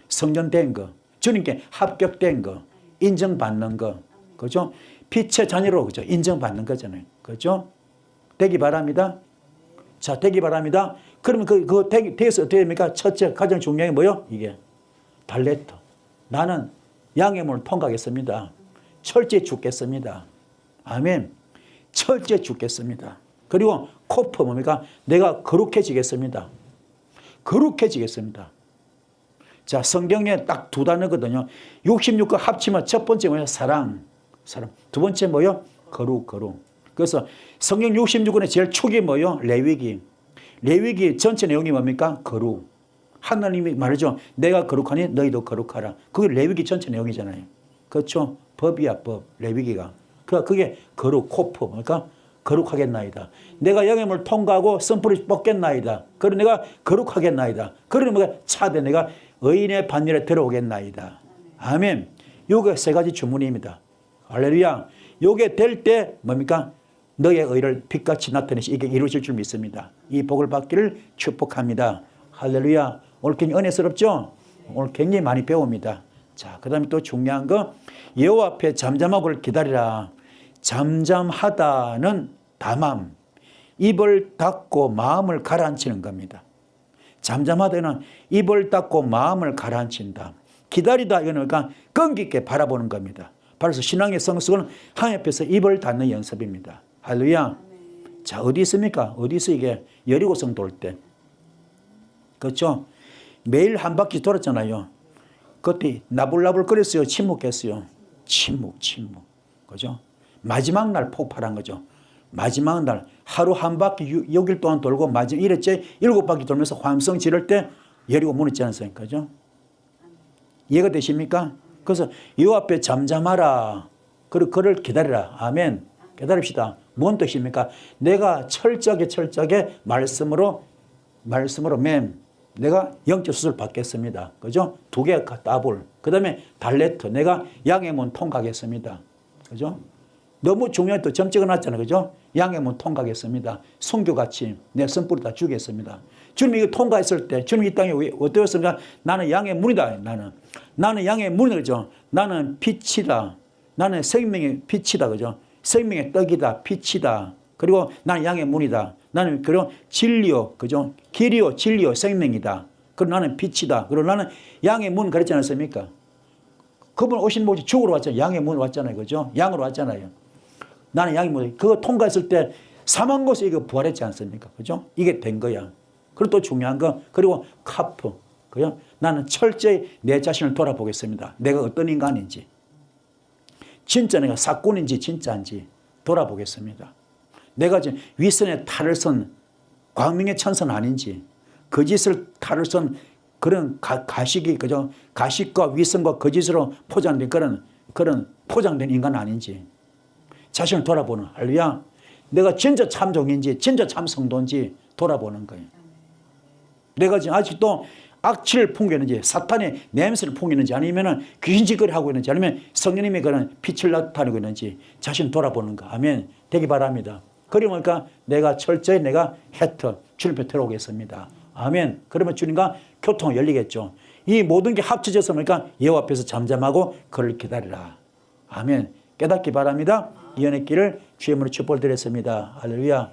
성전된 거. 주님께 합격된 거. 인정받는 거. 그죠? 빛의 자녀로 그죠? 인정받는 거잖아요. 그죠? 되기 바랍니다. 자, 되기 바랍니다. 그러면 그 되어서 어떻게 됩니까? 첫째, 가장 중요한 게 뭐요? 이게 달레트. 나는 양의 문을 통과하겠습니다. 철저히 죽겠습니다. 아멘. 철저히 죽겠습니다. 그리고 코프 뭡니까? 내가 거룩해지겠습니다. 거룩해지겠습니다. 자, 성경에 딱 두 단어거든요. 66과 합치면 첫 번째 뭐예요? 사랑. 사랑. 두 번째 뭐예요? 거룩, 거룩. 그래서 성경 66권의 제일 초기 뭐예요? 레위기. 레위기 전체 내용이 뭡니까? 거룩. 하나님이 말이죠. 내가 거룩하니 너희도 거룩하라. 그게 레위기 전체 내용이잖아요. 그렇죠? 법이야, 법. 레위기가. 그게 거룩, 코프. 그러니까 거룩하겠나이다. 내가 영임을 통과하고 선불을 뽑겠나이다. 그러나 내가 거룩하겠나이다. 그러니 뭐가 차대 내가 의인의 반열에 들어오겠나이다. 아멘. 요게 세 가지 주문입니다. 할렐루야. 요게 될 때 뭡니까? 너의 의를 빛같이 나타내시 이게 이루어질 줄 믿습니다. 이 복을 받기를 축복합니다. 할렐루야. 오늘 굉장히 은혜스럽죠? 오늘 굉장히 많이 배웁니다. 자, 그 다음에 또 중요한 거 여호와 앞에 잠잠하고를 기다리라. 잠잠하다는 담함. 입을 닫고 마음을 가라앉히는 겁니다. 잠잠하다는 입을 닫고 마음을 가라앉힌다. 기다리다 이거는 그러니까 끈기 있게 바라보는 겁니다. 그래서 신앙의 성숙은 하나님 앞에서 입을 닫는 연습입니다. 할렐루야. 자, 어디 있습니까? 어디서 이게 여리고성 돌 때. 그렇죠? 매일 한 바퀴 돌았잖아요. 그때 나불나불 거렸어요. 침묵했어요. 침묵. 그죠? 마지막 날 폭발한 거죠. 마지막 날 하루 한 바퀴 6일 동안 돌고 마지막 일흘째 7바퀴 돌면서 환성 지를 때 여리고 무너지지 않았습니까? 그죠? 이해가 되십니까? 그래서 이 앞에 잠잠하라. 그리고 그를 기다리라. 아멘. 기다립시다. 뭔 뜻입니까? 내가 철저하게 말씀으로 내가 영적 수술 받겠습니다. 그죠? 2개 따볼. 그 다음에 달레트. 내가 양의 문 통과하겠습니다. 그죠? 너무 중요한 또 점 찍어놨잖아요. 그죠? 양의 문 통과하겠습니다. 성교같이 내 선불을 다 주겠습니다. 주님이 이거 통과했을 때 주님이 이 땅에 어떠했습니까? 나는 양의 문이다. 나는 양의 문이다. 그죠? 나는 빛이다. 나는 생명의 빛이다. 그죠? 생명의 떡이다. 빛이다. 그리고 나는 양의 문이다. 나는 그리고 진리요. 그죠? 길이요. 진리요. 생명이다. 그리고 나는 빛이다. 그리고 나는 양의 문 그랬지 않았습니까? 그분 오신 분이 죽으러 왔잖아요. 양의 문 왔잖아요. 그죠? 양으로 왔잖아요. 나는 양의 문. 그거 통과했을 때 사망 곳에 이거 부활했지 않습니까? 그죠? 이게 된 거야. 그리고 또 중요한 거, 그리고 카프. 그죠? 나는 철저히 내 자신을 돌아보겠습니다. 내가 어떤 인간인지. 진짜 내가 사꾼인지 진짜인지 돌아보겠습니다. 내가 지금 위선의 탈을 쓴 광명의 천사는 아닌지, 거짓을 탈을 쓴 그런 가식이, 그죠? 가식과 위선과 거짓으로 포장된 그런 포장된 인간은 아닌지. 자신을 돌아보는, 할렐루야. 내가 진짜 참종인지, 진짜 참 성도인지 돌아보는 거예요. 내가 지금 아직도 악취를 풍기는지 사탄의 냄새를 풍기는지 아니면 귀신짓거리 하고 있는지 아니면 성령님의 그런 빛을 나타내고 있는지 자신 돌아보는가. 아멘. 되기 바랍니다. 그러니까 내가 철저히 내가 주님 앞에 들어오겠습니다. 아멘. 그러면 주님과 교통이 열리겠죠. 이 모든 게 합쳐져서 그러니까 여호와 앞에서 잠잠하고 그를 기다리라. 아멘. 깨닫기 바랍니다. 이 은혜의 길을 주의 이름으로 축복을 드렸습니다. 할렐루야.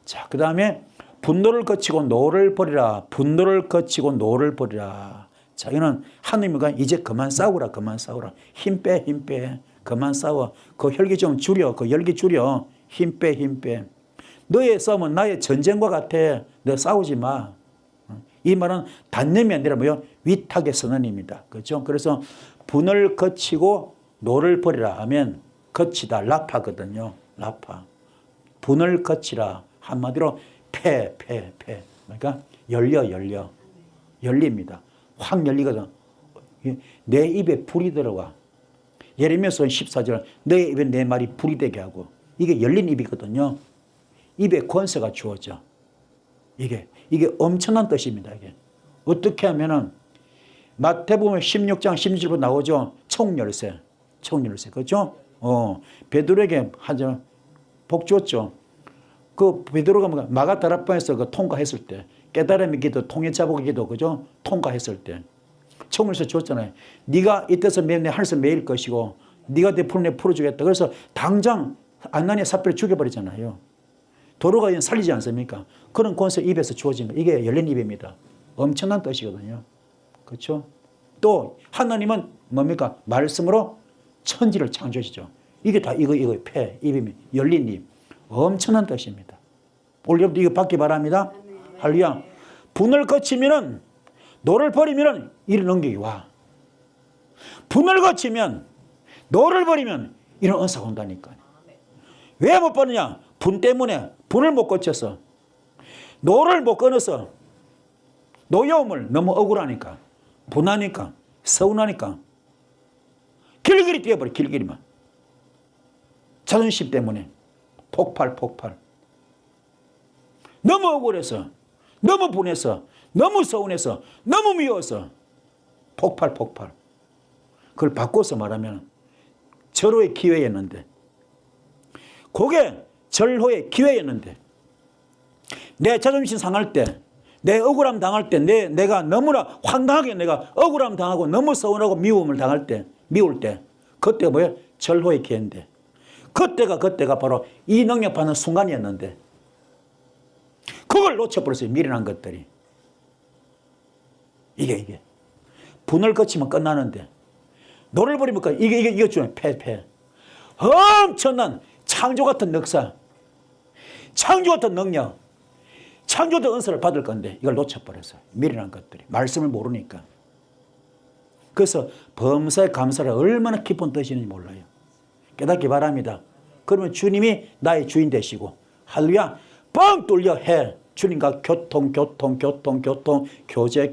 자, 그 다음에 분노를 거치고 노를 버리라. 분노를 거치고 노를 버리라. 자, 이거는 하나님과 이제 그만 싸우라. 그만 싸우라. 힘 빼. 힘 빼. 그만 싸워. 그 혈기 좀 줄여. 그 열기 줄여. 힘 빼. 힘 빼. 너의 싸움은 나의 전쟁과 같아. 너 싸우지 마. 이 말은 단념이 아니라 뭐요? 위탁의 선언입니다. 그렇죠? 그래서 분을 거치고 노를 버리라 하면 거치다. 라파거든요. 라파. 분을 거치라. 한마디로 패. 그러니까 열립니다. 확 열리거든. 내 입에 불이 들어와. 예레미야서 14절 내 입에 내 말이 불이 되게 하고. 이게 열린 입이거든요. 입에 권세가 주어져. 이게 엄청난 뜻입니다. 이게 어떻게 하면은 마태복음 16장 16절로 나오죠. 총열쇠. 그렇죠? 베드로에게 한절 복 줬죠. 그 베드로가 마가다락방에서 그 통과했을 때 깨달음의 기도, 통해 자복의 기도, 그죠? 통과했을 때 총열쇠 줬잖아요. 네가 이때서 내 하늘에서 매일 것이고 네가 내 풀을 풀어주겠다. 그래서 당장 안나니아 삽비를 죽여버리잖아요. 도로가 살리지 않습니까? 그런 권세 입에서 주어진 거. 이게 열린 입입니다. 엄청난 뜻이거든요. 그렇죠? 또 하나님은 뭡니까? 말씀으로 천지를 창조하시죠. 이게 다 이거 입입니다. 열린 입. 엄청난 뜻입니다. 올여부터 이거 받기 바랍니다. 할렐루야. 분을 거치면은 노를 버리면은 이런 능력이 와. 분을 거치면 노를 버리면 이런 은사가 온다니까요. 왜 못 버느냐? 분 때문에 분을 못 거쳐서 노를 못 끊어서 노여움을 너무 억울하니까 분하니까 서운하니까 길길이 뛰어버려. 길길이만 자존심 때문에 폭발 너무 억울해서 너무 분해서 너무 서운해서 너무 미워서 폭발 그걸 바꿔서 말하면 절호의 기회였는데 그게 절호의 기회였는데 내 자존심 상할 때 내 억울함 당할 때 내가 너무나 황당하게 내가 억울함 당하고 너무 서운하고 미움을 당할 때 미울 때 그때 뭐예요? 절호의 기회인데 그때가 바로 이 능력 받는 순간이었는데 그걸 놓쳐버렸어요. 미련한 것들이. 이게 분을 거치면 끝나는데 노를 버리니까 이게 좀 패. 엄청난 창조 같은 역사, 창조 같은 능력, 창조 같은 은사를 받을 건데 이걸 놓쳐버렸어요. 미련한 것들이. 말씀을 모르니까. 그래서 범사에 감사를 얼마나 깊은 뜻인지 몰라요. 깨닫기 바랍니다. 그러면 주님이 나의 주인 되시고 할렐루야 뻥 뚫려 해. 주님과 교통 교제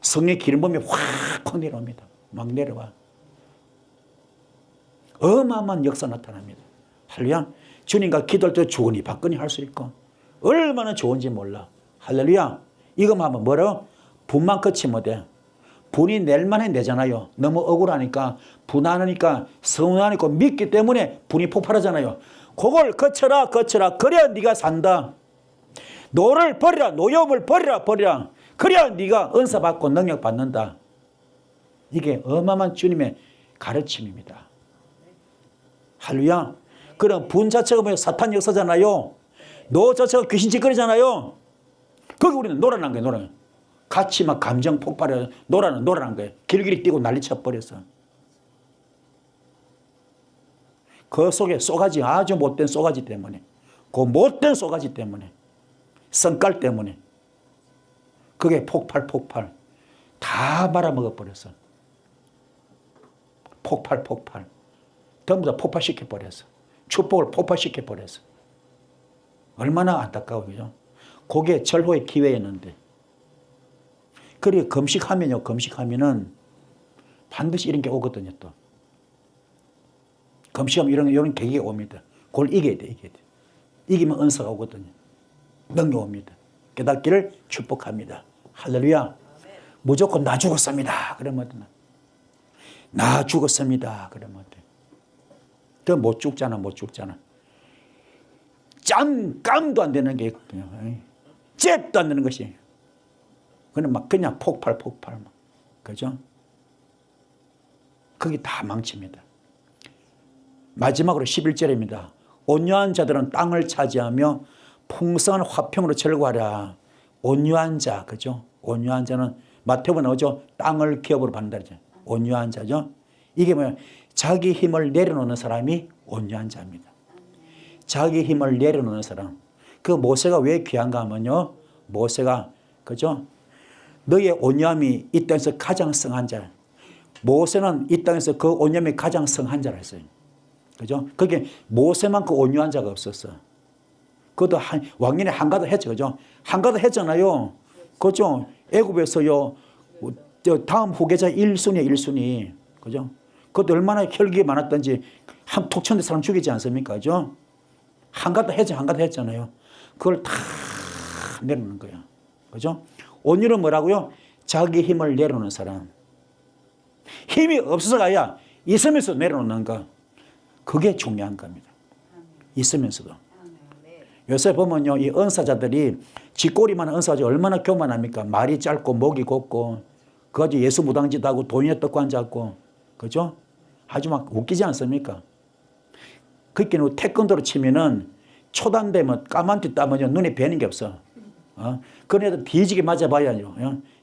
성령의 기름 부음이 확 내려옵니다. 막 내려와. 어마어마한 역사 나타납니다. 할렐루야. 주님과 기도할 때 주거니 받거니 할 수 있고 얼마나 좋은지 몰라. 할렐루야. 이거만 하면 뭐라고? 분만 거치면 돼. 분이 낼만해 내잖아요. 너무 억울하니까 분하니까 서운하니까 믿기 때문에 분이 폭발하잖아요. 그걸 거쳐라. 그래야 네가 산다. 노를 버리라. 노여움을 버리라. 그래야 네가 은사 받고 능력 받는다. 이게 어마어마한 주님의 가르침입니다. 할렐루야. 그럼 분 자체가 뭐예요? 사탄 역사잖아요. 노 자체가 귀신 짓거리잖아요. 거기 우리는 노란한 거예요. 노란. 같이 막 감정 폭발해 노란한 거예요. 길길이 뛰고 난리 쳐버렸어. 그 속에 쏘가지, 아주 못된 쏘가지 때문에, 그 못된 쏘가지 때문에, 성깔 때문에, 그게 폭발. 다 말아먹어버렸어. 폭발. 전부 다 폭발시켜버렸어. 축복을 폭발시켜버렸어. 얼마나 안타까워, 그죠? 그게 절호의 기회였는데. 그리고 금식하면은 반드시 이런 게 오거든요, 또. 금식하면 이런 계기가 옵니다. 그걸 이겨야 돼. 이기면 은사가 오거든요. 능력 옵니다. 깨닫기를 축복합니다. 할렐루야. 무조건 나 죽었습니다. 그러면 돼. 나 죽었습니다. 그러면 돼. 더 못 죽잖아, 못 죽잖아. 깜도 안 되는 게 있거든요. 잽도 안 되는 것이. 그는 막 그냥 폭발. 막. 그죠? 그게 다 망칩니다. 마지막으로 11절입니다. 온유한 자들은 땅을 차지하며 풍성한 화평으로 절구하라. 온유한 자, 그죠? 온유한 자는 마태복음에 나오죠. 땅을 기업으로 받는다 그러죠. 온유한 자죠. 이게 뭐야? 자기 힘을 내려놓는 사람이 온유한 자입니다. 자기 힘을 내려놓는 사람. 그 모세가 왜 귀한가 하면요. 모세가, 그죠? 너의 온유함이 이 땅에서 가장 성한 자. 모세는 이 땅에서 그 온유함이 가장 성한 자라 했어요. 그죠? 그게 모세만큼 온유한 자가 없었어. 그것도 왕년에 한가도 했죠. 그죠? 한가도 했잖아요. 그죠? 애굽에서요. 다음 후계자 1순위에 1순위. 그죠? 그것도 얼마나 혈기가 많았던지 한 톡 쳤는데 사람 죽이지 않습니까? 그죠? 한가도 했잖아요. 그걸 다 내려놓는 거야. 그죠? 온유는 뭐라고요? 자기 힘을 내려놓는 사람. 힘이 없어서가야 있으면서 내려놓는 거. 그게 중요한 겁니다. 있으면서도. 요새 보면요, 이 은사자들이 쥐꼬리만 은사자들이 얼마나 교만합니까? 말이 짧고 목이 곱고 그가지고 예수 무당짓 하고 돈이나 떡고 앉았고, 그죠? 아주 막 웃기지 않습니까? 그렇게 태권도로 치면은 초단되면 까만띠 따면요 눈에 뵈는 게 없어. 그런 애들 뒤지게 맞아봐야죠.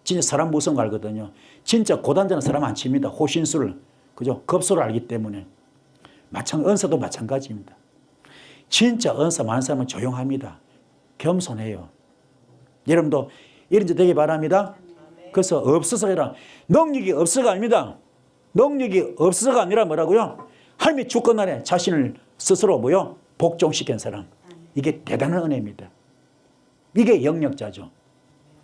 진짜 사람 무서운 거 알거든요. 진짜 고단자는 사람 안 칩니다. 호신술, 그죠? 급소를 알기 때문에. 은사도 마찬가지입니다. 진짜 은사 많은 사람은 조용합니다. 겸손해요. 여러분도 이런 데 되기 바랍니다. 그래서 없어서가 아니라 능력이 없어서가 아닙니다. 능력이 없어서가 아니라 뭐라고요? 하나님이 주권하에 자신을 스스로 뭐요? 복종시킨 사람. 이게 대단한 은혜입니다. 이게 영역자죠.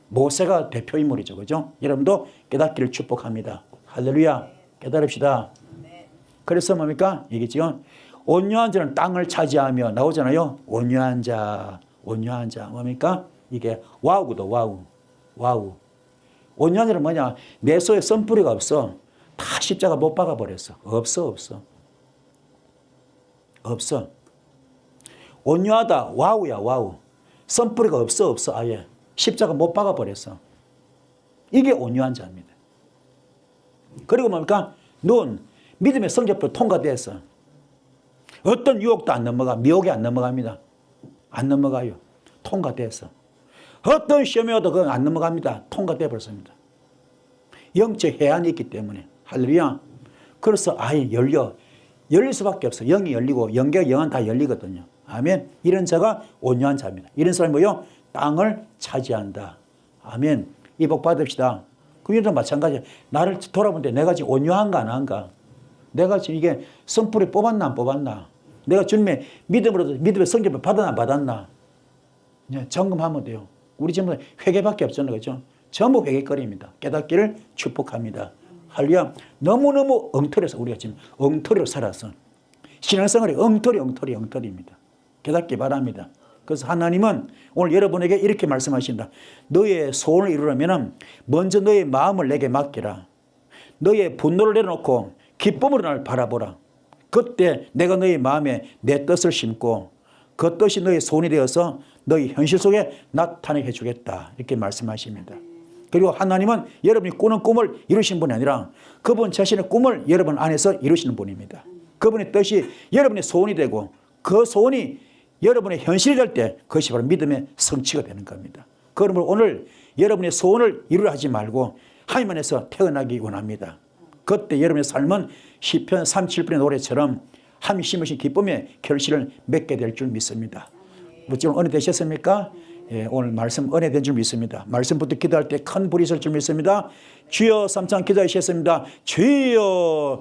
모세가 대표인물이죠. 그죠? 여러분도 깨닫기를 축복합니다. 할렐루야. 깨달읍시다. 그래서 뭡니까? 이게지요. 온유한 자는 땅을 차지하며 나오잖아요. 온유한 자. 뭡니까? 이게 와우거든, 와우. 온유한 자는 뭐냐? 내 속에 썬뿌리가 없어. 다 십자가 못 박아버렸어. 없어. 온유하다. 와우야, 와우. 썬뿌리가 없어. 아예. 십자가 못 박아버렸어. 이게 온유한 자입니다. 그리고 뭡니까? 믿음의 성적표 통과됐어. 어떤 유혹도 안 넘어가. 미혹이 안 넘어갑니다. 안 넘어가요. 통과됐어. 어떤 시험이 와도 그건 안 넘어갑니다. 통과돼 버렸습니다. 영적 해안이 있기 때문에. 할렐루야. 그래서 아예 열릴 수밖에 없어. 영이 열리고 영계와 영은 다 열리거든요. 아멘. 이런 자가 온유한 자입니다. 이런 사람이 뭐요? 땅을 차지한다. 아멘. 이 복 받읍시다. 그들도 마찬가지야. 나를 돌아보는데 내가 지금 온유한가 안 한가? 내가 지금 이게 성불이 뽑았나 안 뽑았나? 내가 주님의 믿음의 성격을 받았나 안 받았나? 점검하면 돼요. 우리 지금 회개밖에 없잖아요. 그죠? 전부 회개거리입니다. 깨닫기를 축복합니다. 할렐루야. 너무너무 엉터리에서 우리가 지금 엉터리로 살아서 신앙생활이 엉터리입니다. 깨닫기 바랍니다. 그래서 하나님은 오늘 여러분에게 이렇게 말씀하신다. 너의 소원을 이루려면 먼저 너의 마음을 내게 맡기라. 너의 분노를 내려놓고 기쁨으로 나를 바라보라. 그때 내가 너의 마음에 내 뜻을 심고 그 뜻이 너의 소원이 되어서 너의 현실 속에 나타내게 해주겠다. 이렇게 말씀하십니다. 그리고 하나님은 여러분이 꾸는 꿈을 이루신 분이 아니라 그분 자신의 꿈을 여러분 안에서 이루시는 분입니다. 그분의 뜻이 여러분의 소원이 되고 그 소원이 여러분의 현실이 될 때 그것이 바로 믿음의 성취가 되는 겁니다. 그러므로 오늘 여러분의 소원을 이루려 하지 말고 하나님 안에서 태어나기 원합니다. 그때 여러분의 삶은 시편 37편의 노래처럼 하나님이 심으신 기쁨의 결실을 맺게 될 줄 믿습니다. 무엇처럼 은혜 되셨습니까? 예, 오늘 말씀 은혜 된 줄 믿습니다. 말씀부터 기도할 때 큰 불이 있을 줄 믿습니다. 주여 3장 기도하셨습니다. 주여